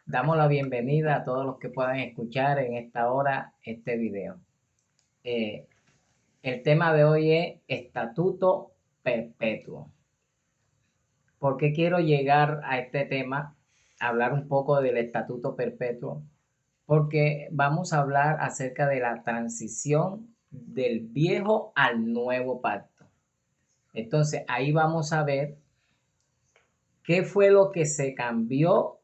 Damos la bienvenida a todos los que puedan escuchar en esta hora este video. Eh, el tema de hoy es Estatuto Perpetuo. ¿Por qué quiero llegar a este tema? Hablar un poco del Estatuto Perpetuo, porque vamos a hablar acerca de la transición del viejo al nuevo pacto. Entonces, ahí vamos a ver qué fue lo que se cambió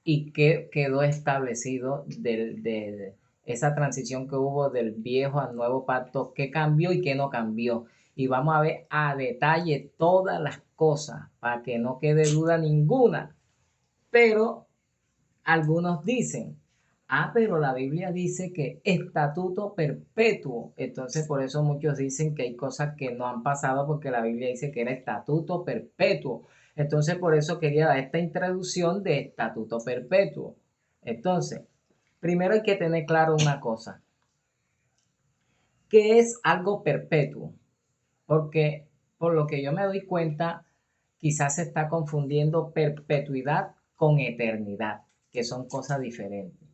y qué quedó establecido de esa transición que hubo del viejo al nuevo pacto, qué cambió y qué no cambió. Y vamos a ver a detalle todas las cosas para que no quede duda ninguna. Pero algunos dicen, pero la Biblia dice que estatuto perpetuo. Entonces por eso muchos dicen que hay cosas que no han pasado porque la Biblia dice que era estatuto perpetuo. Entonces por eso quería dar esta introducción de estatuto perpetuo. Entonces, primero hay que tener claro una cosa. ¿Qué es algo perpetuo? Porque por lo que yo me doy cuenta, quizás se está confundiendo perpetuidad con eternidad, que son cosas diferentes.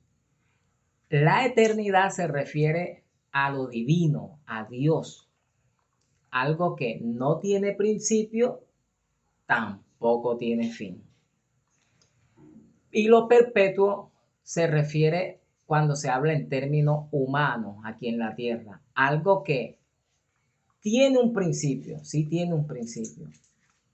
La eternidad se refiere a lo divino, a Dios, algo que no tiene principio, tampoco tiene fin. Y lo perpetuo se refiere cuando se habla en términos humanos aquí en la tierra, algo que tiene un principio, sí tiene un principio,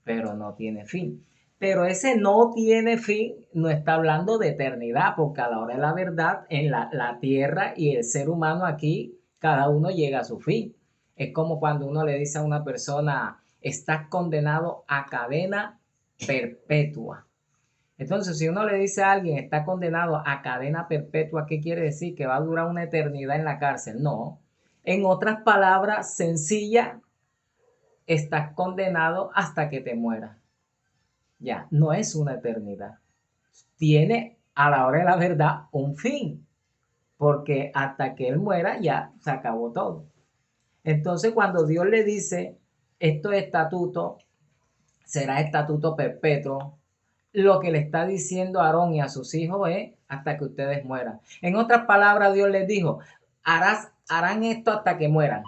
pero no tiene fin. Pero ese no tiene fin no está hablando de eternidad, porque a la hora de la verdad, en la tierra y el ser humano aquí, cada uno llega a su fin. Es como cuando uno le dice a una persona, estás condenado a cadena perpetua. Entonces, si uno le dice a alguien, está condenado a cadena perpetua, ¿qué quiere decir? Que va a durar una eternidad en la cárcel. No. En otras palabras sencillas, estás condenado hasta que te mueras. Ya, no es una eternidad. Tiene a la hora de la verdad un fin, porque hasta que él muera ya se acabó todo. Entonces, cuando Dios le dice, estos estatutos será estatuto perpetuo, lo que le está diciendo a Aarón y a sus hijos es hasta que ustedes mueran. En otras palabras, Dios les dijo, harán esto hasta que mueran.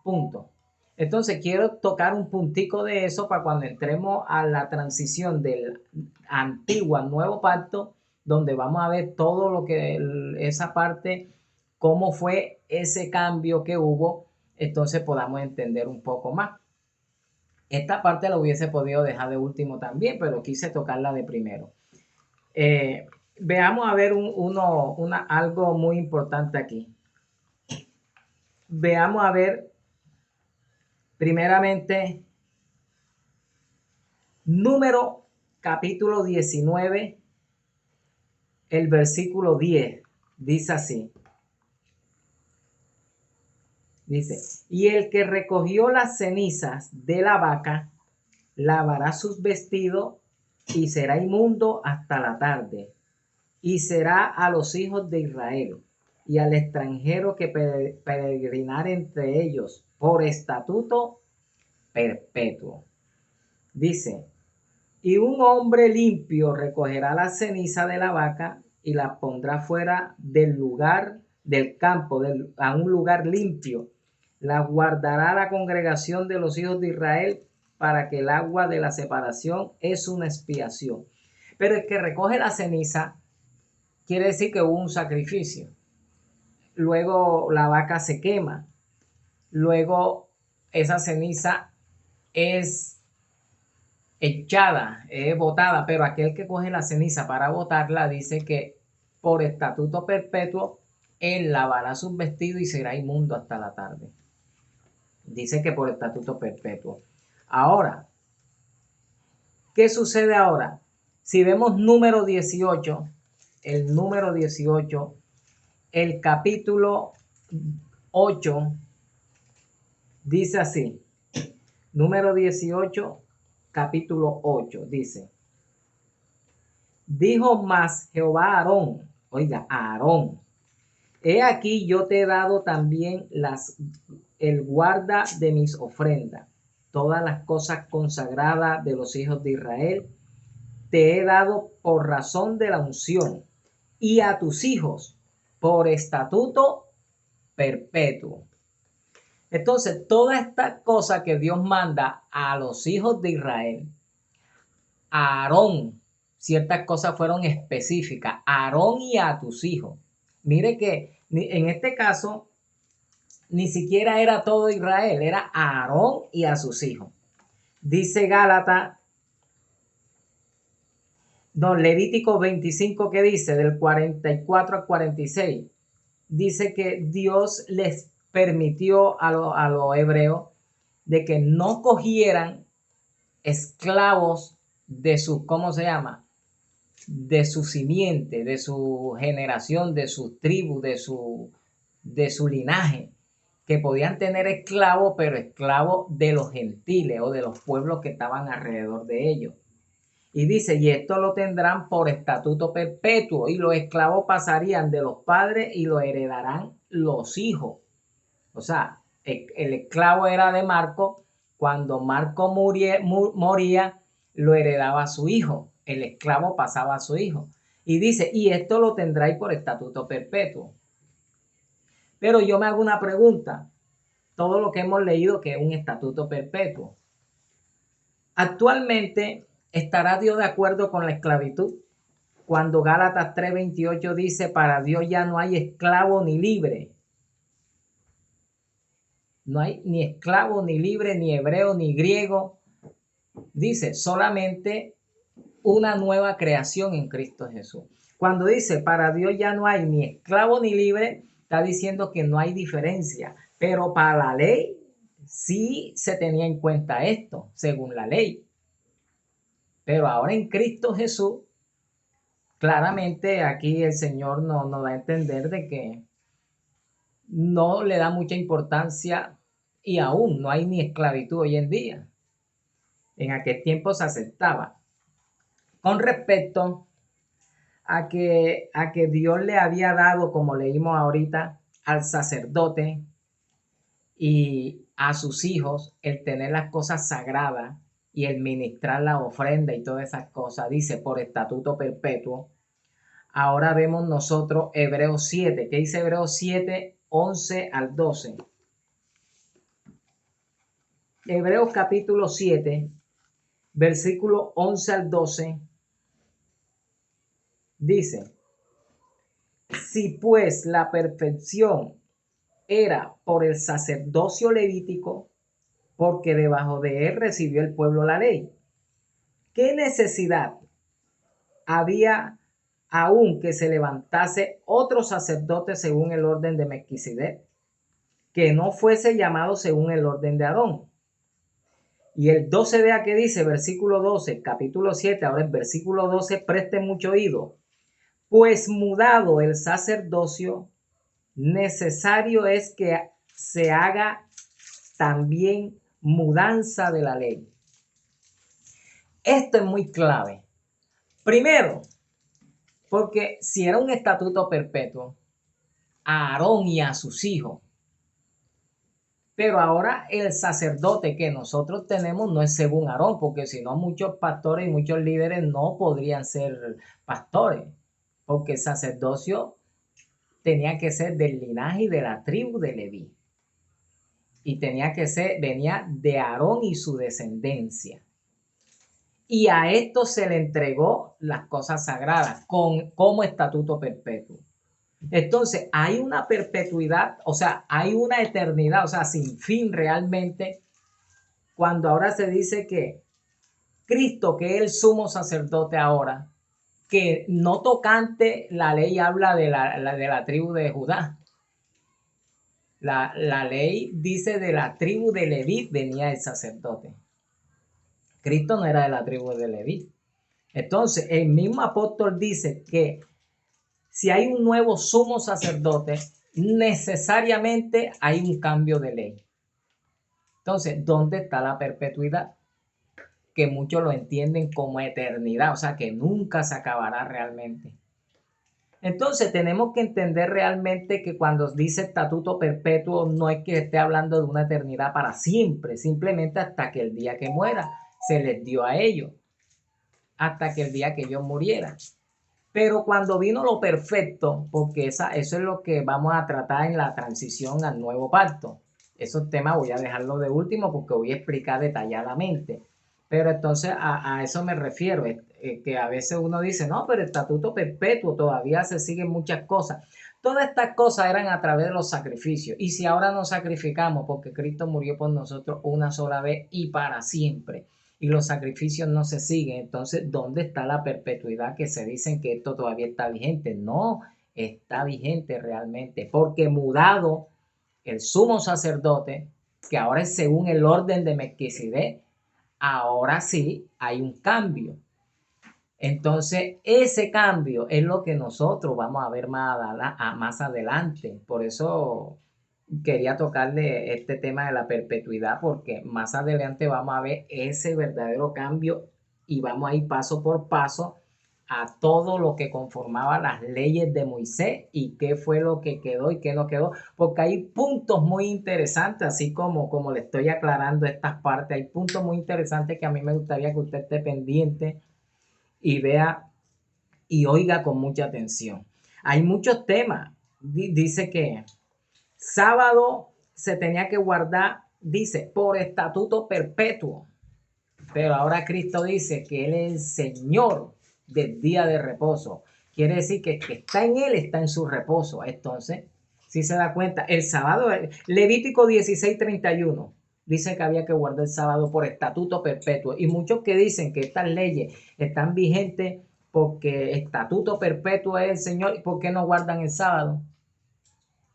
Punto. Entonces quiero tocar un puntico de eso para cuando entremos a la transición del antiguo al nuevo pacto, donde vamos a ver todo lo que esa parte, cómo fue ese cambio que hubo, entonces podamos entender un poco más. Esta parte la hubiese podido dejar de último también, pero quise tocarla de primero. Veamos a ver algo muy importante aquí. Veamos a ver primeramente Número capítulo 19, el versículo 10. Dice así. Dice, y el que recogió las cenizas de la vaca, lavará sus vestidos y será inmundo hasta la tarde. Y será a los hijos de Israel y al extranjero que peregrinar entre ellos por estatuto perpetuo. Dice, y un hombre limpio recogerá la ceniza de la vaca y la pondrá fuera del lugar del campo, a un lugar limpio. La guardará la congregación de los hijos de Israel para que el agua de la separación es una expiación. Pero el que recoge la ceniza quiere decir que hubo un sacrificio. Luego la vaca se quema. Luego esa ceniza es echada, botada, pero aquel que coge la ceniza para botarla dice que por estatuto perpetuo él lavará sus vestidos y será inmundo hasta la tarde. Dice que por estatuto perpetuo. Ahora, ¿qué sucede ahora? Si vemos número 18, el número 18, el capítulo 8, dice así, número 18, capítulo 8, dice, dijo más Jehová a Aarón, oiga, a Aarón, he aquí yo te he dado también el guarda de mis ofrendas, todas las cosas consagradas de los hijos de Israel, te he dado por razón de la unción, y a tus hijos por estatuto perpetuo. Entonces, toda esta cosa que Dios manda a los hijos de Israel, a Aarón, ciertas cosas fueron específicas, a Aarón y a tus hijos. Mire que en este caso, ni siquiera era todo Israel, era a Aarón y a sus hijos. Dice Gálatas, no, Levítico 25, que dice, del 44 al 46, dice que Dios les permitió a los hebreos de que no cogieran esclavos de su, ¿cómo se llama? De su simiente, de su generación, de su tribu, de su linaje, que podían tener esclavos, pero esclavos de los gentiles o de los pueblos que estaban alrededor de ellos. Y dice, y esto lo tendrán por estatuto perpetuo, y los esclavos pasarían de los padres y lo heredarán los hijos. O sea, el esclavo era de Marco. Cuando Marco moría, lo heredaba a su hijo. El esclavo pasaba a su hijo. Y dice, y esto lo tendráis por estatuto perpetuo. Pero yo me hago una pregunta. Todo lo que hemos leído que es un estatuto perpetuo. Actualmente, ¿estará Dios de acuerdo con la esclavitud? Cuando Gálatas 3:28 dice, para Dios ya no hay esclavo ni libre. No hay ni esclavo, ni libre, ni hebreo, ni griego. Dice, solamente una nueva creación en Cristo Jesús. Cuando dice, para Dios ya no hay ni esclavo ni libre, está diciendo que no hay diferencia. Pero para la ley sí se tenía en cuenta esto, según la ley. Pero ahora en Cristo Jesús, claramente aquí el Señor nos da a entender de que no le da mucha importancia y aún no hay ni esclavitud hoy en día. En aquel tiempo se aceptaba. Con respecto a que Dios le había dado, como leímos ahorita, al sacerdote y a sus hijos el tener las cosas sagradas y el ministrar la ofrenda y todas esas cosas, dice, por estatuto perpetuo. Ahora vemos nosotros Hebreos 7. ¿Qué dice Hebreos 7, 11 al 12? Hebreos capítulo 7, versículo 11 al 12, dice, si pues la perfección era por el sacerdocio levítico, porque debajo de él recibió el pueblo la ley, ¿qué necesidad había aún que se levantase otro sacerdote según el orden de Melquisedec, que no fuese llamado según el orden de Aarón? Y el 12, vea que dice, versículo 12, capítulo 7, ahora el versículo 12, preste mucho oído. Pues mudado el sacerdocio, necesario es que se haga también mudanza de la ley. Esto es muy clave. Primero, porque si era un estatuto perpetuo, a Aarón y a sus hijos, pero ahora el sacerdote que nosotros tenemos no es según Aarón, porque si no muchos pastores y muchos líderes no podrían ser pastores, porque el sacerdocio tenía que ser del linaje y de la tribu de Leví. Y tenía que ser, venía de Aarón y su descendencia. Y a esto se le entregó las cosas sagradas como estatuto perpetuo. Entonces, hay una perpetuidad, o sea, hay una eternidad, o sea, sin fin realmente, cuando ahora se dice que Cristo, que es el sumo sacerdote ahora, que no tocante la ley habla de la tribu de Judá. La ley dice de la tribu de Leví venía el sacerdote. Cristo no era de la tribu de Leví. Entonces, el mismo apóstol dice que si hay un nuevo sumo sacerdote, necesariamente hay un cambio de ley. Entonces, ¿dónde está la perpetuidad? Que muchos lo entienden como eternidad, o sea, que nunca se acabará realmente. Entonces, tenemos que entender realmente que cuando dice estatuto perpetuo, no es que esté hablando de una eternidad para siempre, simplemente hasta que el día que muera se les dio a ellos. hasta que el día que ellos murieran. Pero cuando vino lo perfecto, porque eso es lo que vamos a tratar en la transición al nuevo pacto. Esos temas voy a dejarlo de último porque voy a explicar detalladamente. Pero entonces a eso me refiero, que a veces uno dice, no, pero el estatuto perpetuo todavía se siguen muchas cosas. Todas estas cosas eran a través de los sacrificios. Y si ahora nos sacrificamos porque Cristo murió por nosotros una sola vez y para siempre, y los sacrificios no se siguen, entonces, ¿dónde está la perpetuidad que se dicen que esto todavía está vigente? No está vigente realmente, porque mudado el sumo sacerdote, que ahora es según el orden de Melquisedec, ahora sí hay un cambio. Entonces, ese cambio es lo que nosotros vamos a ver más adelante. Por eso quería tocarle este tema de la perpetuidad, porque más adelante vamos a ver ese verdadero cambio y vamos a ir paso por paso a todo lo que conformaba las leyes de Moisés y qué fue lo que quedó y qué no quedó, porque hay puntos muy interesantes, así como le estoy aclarando estas partes, hay puntos muy interesantes que a mí me gustaría que usted esté pendiente y vea y oiga con mucha atención. Hay muchos temas. Dice que sábado se tenía que guardar, dice, por estatuto perpetuo. Pero ahora Cristo dice que Él es el Señor del día de reposo. Quiere decir que el que está en Él está en su reposo. Entonces, si se da cuenta, el sábado, Levítico 16:31, dice que había que guardar el sábado por estatuto perpetuo. Y muchos que dicen que estas leyes están vigentes porque estatuto perpetuo es el Señor, ¿por qué no guardan el sábado?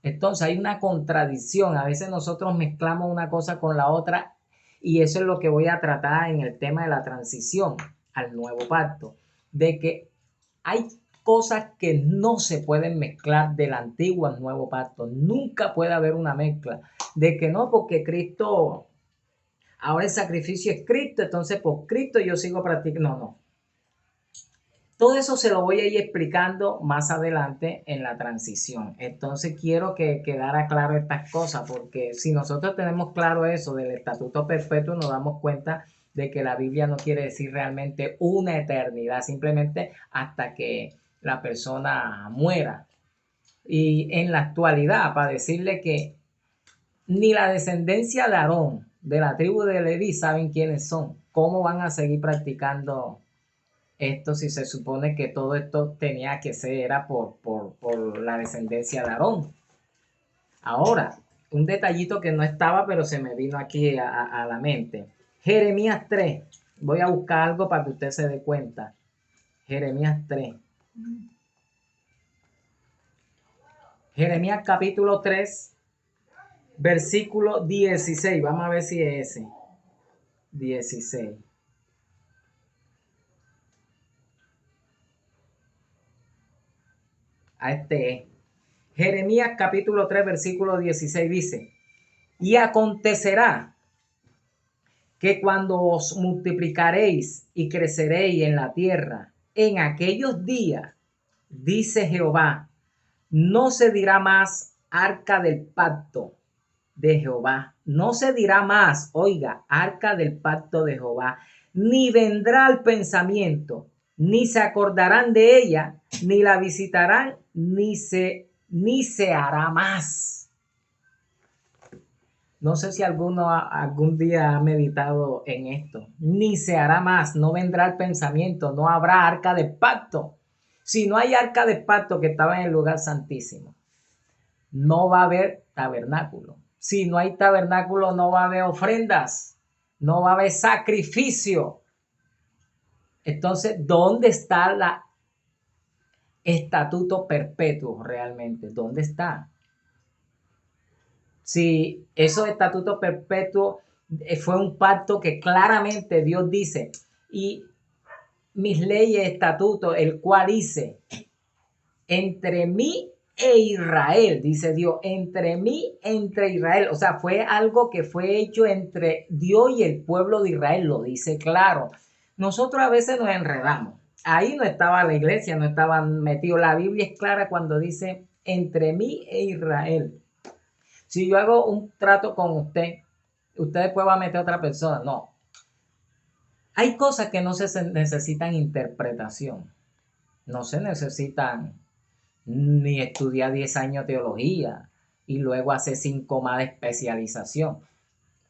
Entonces hay una contradicción. A veces nosotros mezclamos una cosa con la otra y eso es lo que voy a tratar en el tema de la transición al nuevo pacto. De que hay cosas que no se pueden mezclar del antiguo al nuevo pacto. Nunca puede haber una mezcla. De que no, porque Cristo, ahora el sacrificio es Cristo, entonces por Cristo yo sigo practicando. No, no. Todo eso se lo voy a ir explicando más adelante en la transición. Entonces quiero que quedara claro estas cosas, porque si nosotros tenemos claro eso del estatuto perpetuo, nos damos cuenta de que la Biblia no quiere decir realmente una eternidad, simplemente hasta que la persona muera. Y en la actualidad, para decirle que ni la descendencia de Aarón, de la tribu de Leví, saben quiénes son, cómo van a seguir practicando esto si se supone que todo esto tenía que ser, era por la descendencia de Aarón. Ahora, un detallito que no estaba, pero se me vino aquí a la mente. Jeremías 3. Voy a buscar algo para que usted se dé cuenta. Jeremías 3. Jeremías capítulo 3, versículo 16. Vamos a ver si es ese. 16. A este es. Jeremías capítulo 3, versículo 16 dice, y acontecerá que cuando os multiplicaréis y creceréis en la tierra, en aquellos días, dice Jehová, no se dirá más arca del pacto de Jehová, no se dirá más, oiga, arca del pacto de Jehová, ni vendrá al pensamiento, ni se acordarán de ella, ni la visitarán, ni se hará más. No sé si alguno algún día ha meditado en esto. Ni se hará más, no vendrá el pensamiento, no habrá arca de pacto. Si no hay arca de pacto que estaba en el lugar santísimo, no va a haber tabernáculo. Si no hay tabernáculo, no va a haber ofrendas, no va a haber sacrificio. Entonces, ¿dónde está la estatuto perpetuo realmente? ¿Dónde está? Si esos estatutos perpetuos fue un pacto que claramente Dios dice, y mis leyes, estatutos, el cual hice entre mí e Israel, dice Dios, entre mí, entre Israel. O sea, fue algo que fue hecho entre Dios y el pueblo de Israel, lo dice claro. Nosotros a veces nos enredamos. Ahí no estaba la iglesia, no estaba metido. La Biblia es clara cuando dice entre mí e Israel. Si yo hago un trato con usted, usted después va a meter a otra persona. No. Hay cosas que no se necesitan interpretación, no se necesitan ni estudiar 10 años teología y luego hacer 5 más de especialización.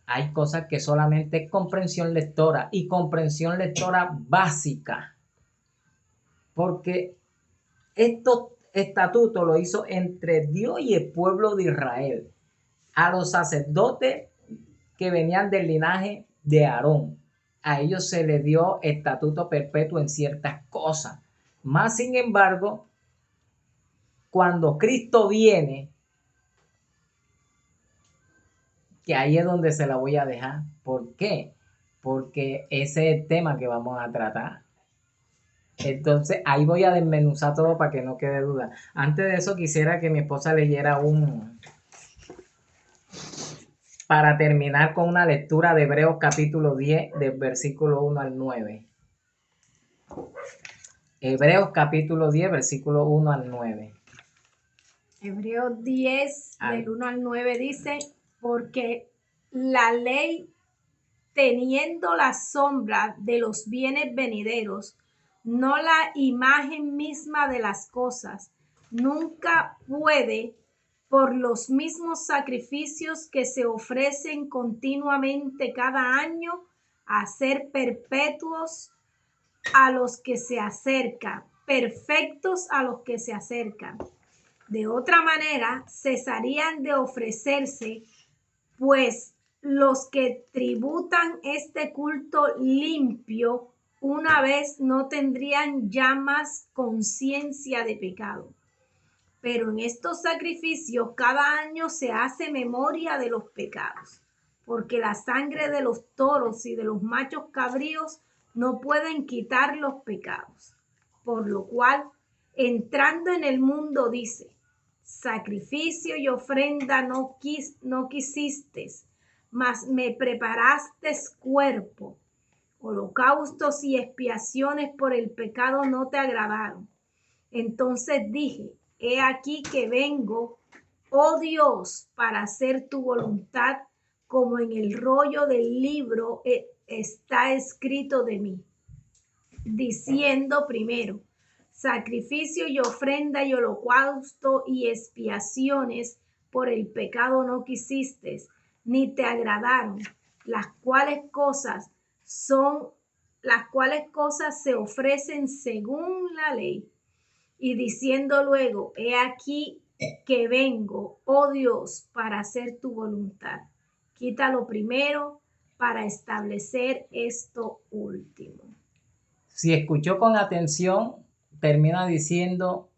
Hay cosas que solamente es comprensión lectora y comprensión lectora básica, porque estos estatutos lo hizo entre Dios y el pueblo de Israel. A los sacerdotes que venían del linaje de Aarón, a ellos se les dio estatuto perpetuo en ciertas cosas. Más sin embargo, cuando Cristo viene, que ahí es donde se la voy a dejar. ¿Por qué? Porque ese es el tema que vamos a tratar. Entonces ahí voy a desmenuzar todo para que no quede duda. Antes de eso quisiera que mi esposa leyera para terminar con una lectura de Hebreos capítulo 10 del versículo 1 al 9. Hebreos capítulo 10 versículo 1 al 9. Hebreos 10 del 1 al 9 dice, porque la ley, teniendo la sombra de los bienes venideros, no la imagen misma de las cosas, nunca puede, por los mismos sacrificios que se ofrecen continuamente cada año, hacer perpetuos a los que se acercan, perfectos a los que se acercan. De otra manera, cesarían de ofrecerse, pues los que tributan este culto limpio una vez no tendrían ya más conciencia de pecado. Pero en estos sacrificios cada año se hace memoria de los pecados, porque la sangre de los toros y de los machos cabríos no pueden quitar los pecados. Por lo cual, entrando en el mundo, dice, sacrificio y ofrenda no quisiste, mas me preparaste cuerpo. Holocaustos y expiaciones por el pecado no te agradaron. Entonces dije, he aquí que vengo, oh Dios, para hacer tu voluntad, como en el rollo del libro está escrito de mí, diciendo primero, sacrificio y ofrenda y holocausto y expiaciones por el pecado no quisiste, ni te agradaron, las cuales cosas se ofrecen según la ley. Y diciendo luego, he aquí que vengo, oh Dios, para hacer tu voluntad. Quita lo primero para establecer esto último. Si escuchó con atención, termina diciendo,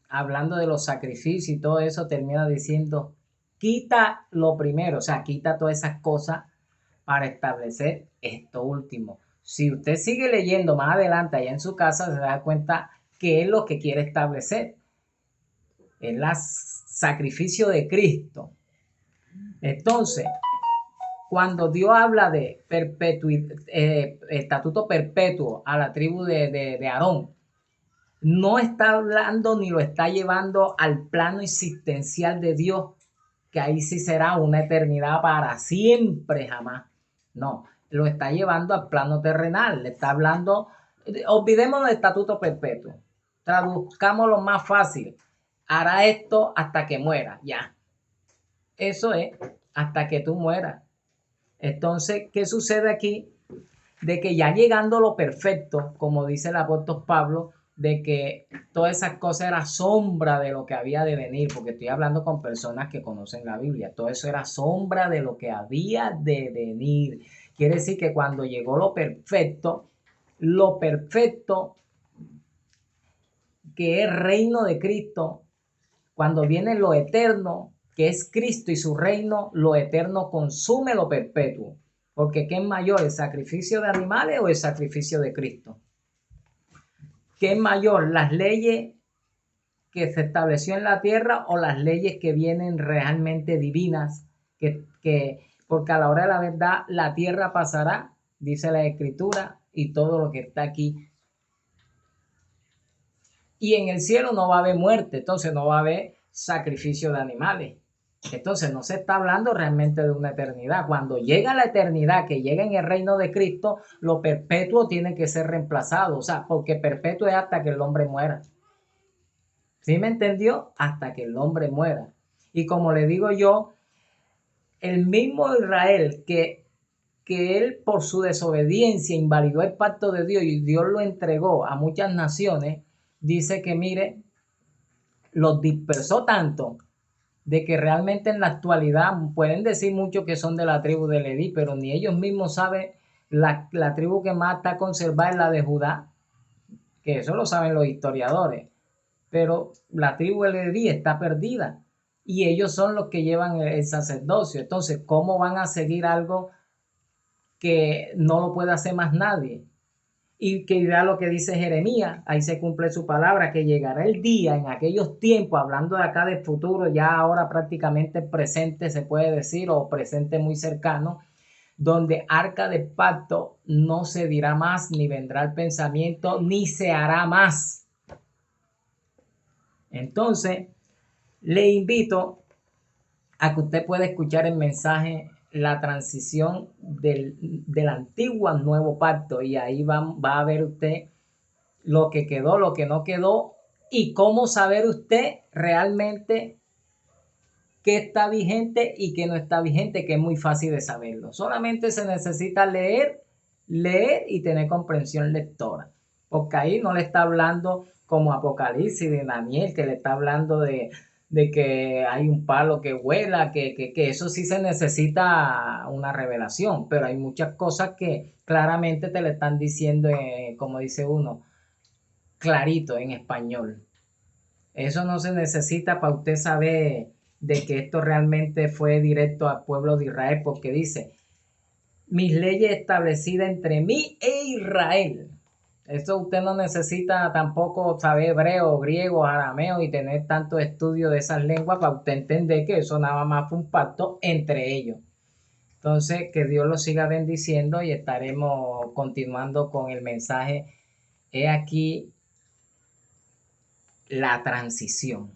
hablando de los sacrificios y todo eso, termina diciendo, quita lo primero, o sea, quita todas esas cosas para establecer esto último. Si usted sigue leyendo más adelante allá en su casa, se da cuenta que es lo que quiere establecer. Es el sacrificio de Cristo. Entonces, cuando Dios habla de estatuto perpetuo a la tribu de Aarón, no está hablando ni lo está llevando al plano existencial de Dios, que ahí sí será una eternidad para siempre, jamás. No, lo está llevando al plano terrenal, le está hablando, olvidémonos del estatuto perpetuo, traduzcámoslo más fácil, hará esto hasta que muera, ya. Eso es, hasta que tú mueras. Entonces, ¿qué sucede aquí? De que ya llegando a lo perfecto, como dice el apóstol Pablo, de que todas esas cosas era sombra de lo que había de venir, porque estoy hablando con personas que conocen la Biblia, todo eso era sombra de lo que había de venir. Quiere decir que cuando llegó lo perfecto que es reino de Cristo, cuando viene lo eterno, que es Cristo y su reino, lo eterno consume lo perpetuo. Porque ¿qué es mayor, el sacrificio de animales o el sacrificio de Cristo? ¿Qué es mayor, las leyes que se estableció en la tierra o las leyes que vienen realmente divinas? Porque a la hora de la verdad la tierra pasará, dice la Escritura, y todo lo que está aquí. Y en el cielo no va a haber muerte, entonces no va a haber sacrificio de animales. Entonces no se está hablando realmente de una eternidad. Cuando llega la eternidad, que llega en el reino de Cristo, lo perpetuo tiene que ser reemplazado. O sea, porque perpetuo es hasta que el hombre muera. ¿Sí me entendió? Hasta que el hombre muera. Y como le digo yo, el mismo Israel que él por su desobediencia invalidó el pacto de Dios y Dios lo entregó a muchas naciones, dice que mire, los dispersó tanto de que realmente en la actualidad pueden decir mucho que son de la tribu de Leví, pero ni ellos mismos saben la tribu que más está conservada es la de Judá, que eso lo saben los historiadores, pero la tribu de Leví está perdida y ellos son los que llevan el sacerdocio. Entonces, ¿cómo van a seguir algo que no lo puede hacer más nadie? Y que dirá lo que dice Jeremías, ahí se cumple su palabra, que llegará el día en aquellos tiempos, hablando de acá del futuro, ya ahora prácticamente presente se puede decir, o presente muy cercano, donde arca de pacto no se dirá más, ni vendrá el pensamiento, ni se hará más. Entonces, le invito a que usted pueda escuchar el mensaje, la transición del antiguo al nuevo pacto, y ahí va a ver usted lo que quedó, lo que no quedó, y cómo saber usted realmente qué está vigente y qué no está vigente, que es muy fácil de saberlo. Solamente se necesita leer y tener comprensión lectora, porque ahí no le está hablando como Apocalipsis de Daniel, que le está hablando de que hay un palo que vuela, que eso sí se necesita una revelación, pero hay muchas cosas que claramente te le están diciendo, como dice uno, clarito en español. Eso no se necesita para usted saber de que esto realmente fue directo al pueblo de Israel, porque dice, mis leyes establecidas entre mí e Israel. Eso usted no necesita tampoco saber hebreo, griego, arameo y tener tanto estudio de esas lenguas para usted entender que eso nada más fue un pacto entre ellos. Entonces, que Dios los siga bendiciendo y estaremos continuando con el mensaje. He aquí la transición.